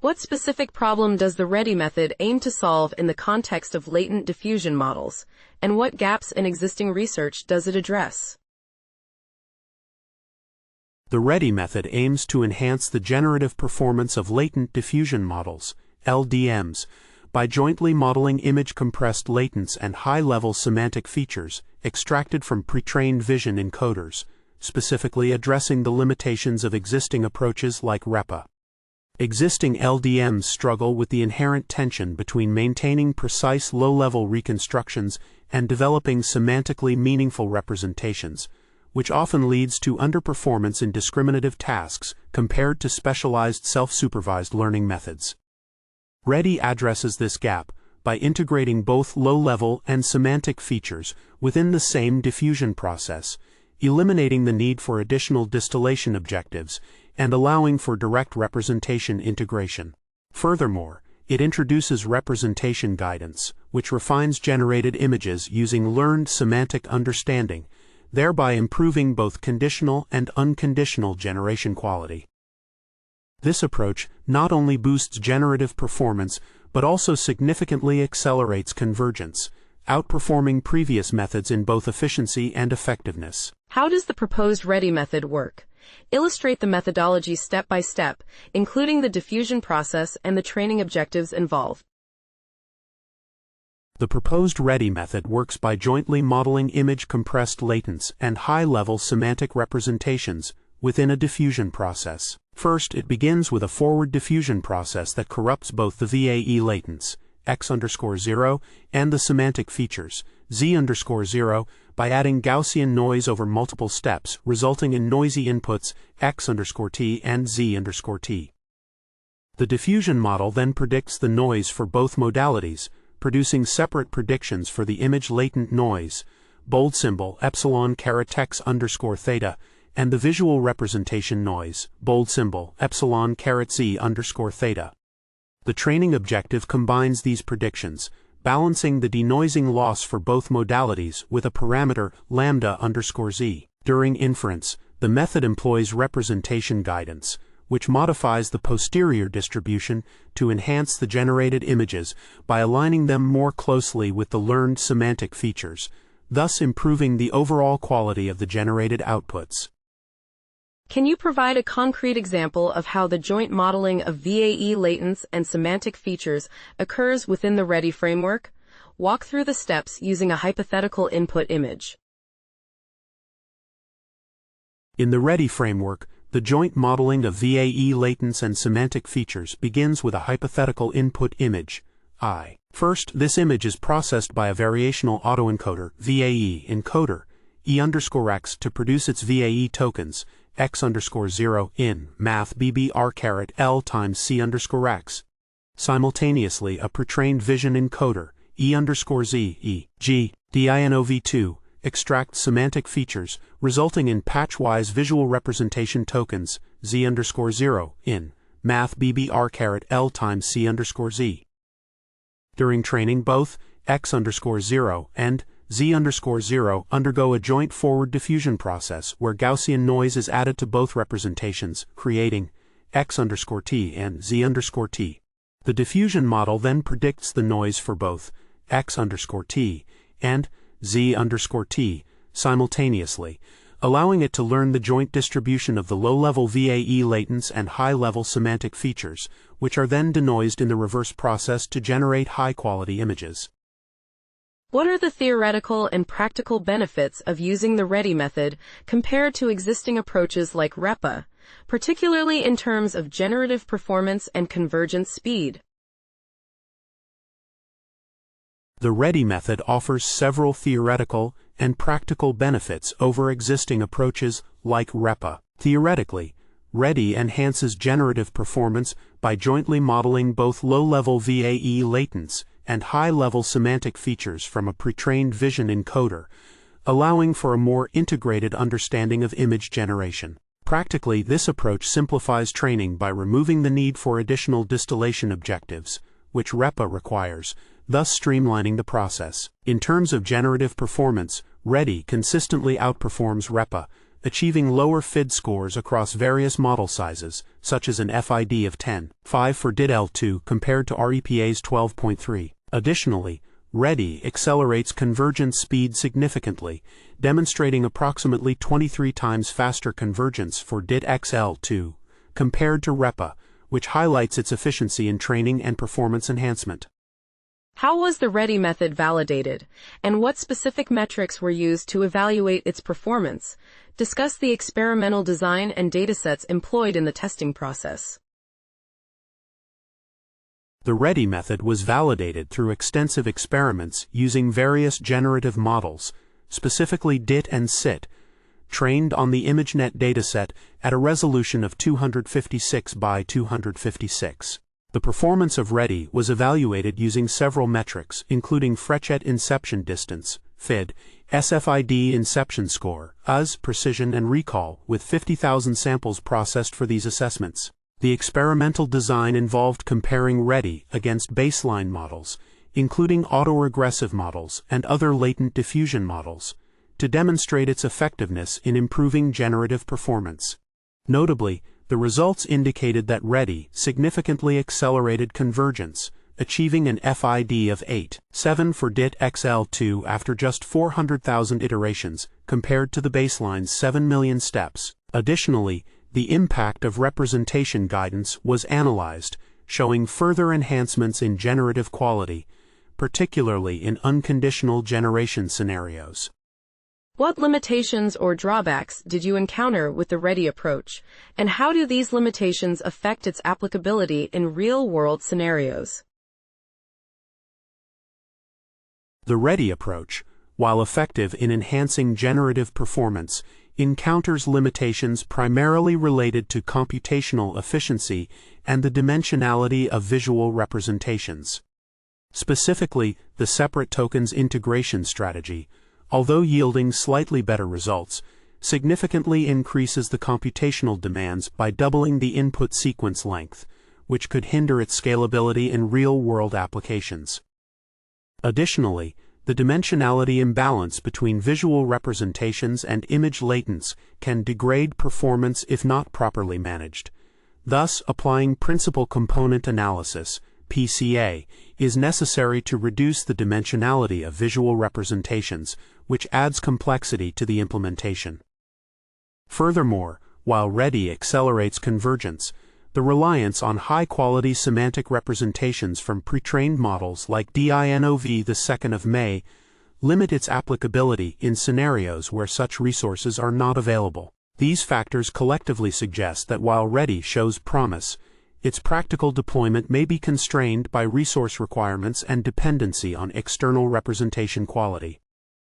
What specific problem does the READY method aim to solve in the context of latent diffusion models, and what gaps in existing research does it address? The READY method aims to enhance the generative performance of latent diffusion models, LDMs, by jointly modeling image-compressed latents and high-level semantic features extracted from pre-trained vision encoders, specifically addressing the limitations of existing approaches like REPA. Existing LDMs struggle with the inherent tension between maintaining precise low-level reconstructions and developing semantically meaningful representations, which often leads to underperformance in discriminative tasks compared to specialized self-supervised learning methods. READY addresses this gap by integrating both low-level and semantic features within the same diffusion process, eliminating the need for additional distillation objectives and allowing for direct representation integration. Furthermore, it introduces representation guidance, which refines generated images using learned semantic understanding, thereby improving both conditional and unconditional generation quality. This approach not only boosts generative performance, but also significantly accelerates convergence, outperforming previous methods in both efficiency and effectiveness. How does the proposed READY method work? Illustrate the methodology step by step, including the diffusion process and the training objectives involved. The proposed READY method works by jointly modeling image-compressed latents and high-level semantic representations within a diffusion process. First, it begins with a forward diffusion process that corrupts both the VAE latents, x_0, and the semantic features, z_0, by adding Gaussian noise over multiple steps, resulting in noisy inputs x_t and z_t. The diffusion model then predicts the noise for both modalities, producing separate predictions for the image latent noise, bold symbol epsilon_x_theta, and the visual representation noise, bold symbol epsilon_z_theta. The training objective combines these predictions, balancing the denoising loss for both modalities with a parameter lambda_z. During inference, the method employs representation guidance, which modifies the posterior distribution to enhance the generated images by aligning them more closely with the learned semantic features, thus improving the overall quality of the generated outputs. Can you provide a concrete example of how the joint modeling of VAE latents and semantic features occurs within the READY framework? Walk through the steps using a hypothetical input image. In the READY framework, the joint modeling of VAE latents and semantic features begins with a hypothetical input image, I. First, this image is processed by a variational autoencoder, VAE encoder, E_x to produce its VAE tokens, x_0 in math bbr L times C_x. Simultaneously, a pre-trained vision encoder, E_z E G DINOV2, extracts semantic features, resulting in patchwise visual representation tokens, z_0 in math bbr L times C_z. During training, both x_0 and z_0 undergo a joint forward diffusion process where Gaussian noise is added to both representations, creating x_t and z_t. The diffusion model then predicts the noise for both x_t and z_t simultaneously, allowing it to learn the joint distribution of the low-level VAE latents and high-level semantic features, which are then denoised in the reverse process to generate high-quality images. What are the theoretical and practical benefits of using the READY method compared to existing approaches like REPA, particularly in terms of generative performance and convergence speed? The READY method offers several theoretical and practical benefits over existing approaches like REPA. Theoretically, READY enhances generative performance by jointly modeling both low-level VAE latents and high-level semantic features from a pre-trained vision encoder, allowing for a more integrated understanding of image generation. Practically, this approach simplifies training by removing the need for additional distillation objectives, which REPA requires, thus streamlining the process. In terms of generative performance, READY consistently outperforms REPA, achieving lower FID scores across various model sizes, such as an FID of 10.5 for DID-L2 compared to REPA's 12.3. Additionally, REDI accelerates convergence speed significantly, demonstrating approximately 23 times faster convergence for DID-XL2 compared to REPA, which highlights its efficiency in training and performance enhancement. How was the REDI method validated, and what specific metrics were used to evaluate its performance? Discuss the experimental design and datasets employed in the testing process. The REDI method was validated through extensive experiments using various generative models, specifically DIT and SIT, trained on the ImageNet dataset at a resolution of 256 by 256. The performance of REDI was evaluated using several metrics, including Frechet inception distance, FID, SFID inception score, US precision and recall, with 50,000 samples processed for these assessments. The experimental design involved comparing REDI against baseline models, including autoregressive models and other latent diffusion models, to demonstrate its effectiveness in improving generative performance. Notably, the results indicated that REDI significantly accelerated convergence, achieving an FID of 8.7 for DIT-XL2 after just 400,000 iterations, compared to the baseline's 7 million steps. Additionally, the impact of representation guidance was analyzed, showing further enhancements in generative quality, particularly in unconditional generation scenarios. What limitations or drawbacks did you encounter with the REDI approach, and how do these limitations affect its applicability in real-world scenarios? The REDI approach, while effective in enhancing generative performance, encounters limitations primarily related to computational efficiency and the dimensionality of visual representations. Specifically, the separate tokens integration strategy, although yielding slightly better results, significantly increases the computational demands by doubling the input sequence length, which could hinder its scalability in real-world applications. Additionally, the dimensionality imbalance between visual representations and image latents can degrade performance if not properly managed. Thus, applying principal component analysis, PCA, is necessary to reduce the dimensionality of visual representations, which adds complexity to the implementation. Furthermore, while REDI accelerates convergence, the reliance on high-quality semantic representations from pre-trained models like DINOV the 2nd of May limit its applicability in scenarios where such resources are not available. These factors collectively suggest that while REDI shows promise, its practical deployment may be constrained by resource requirements and dependency on external representation quality.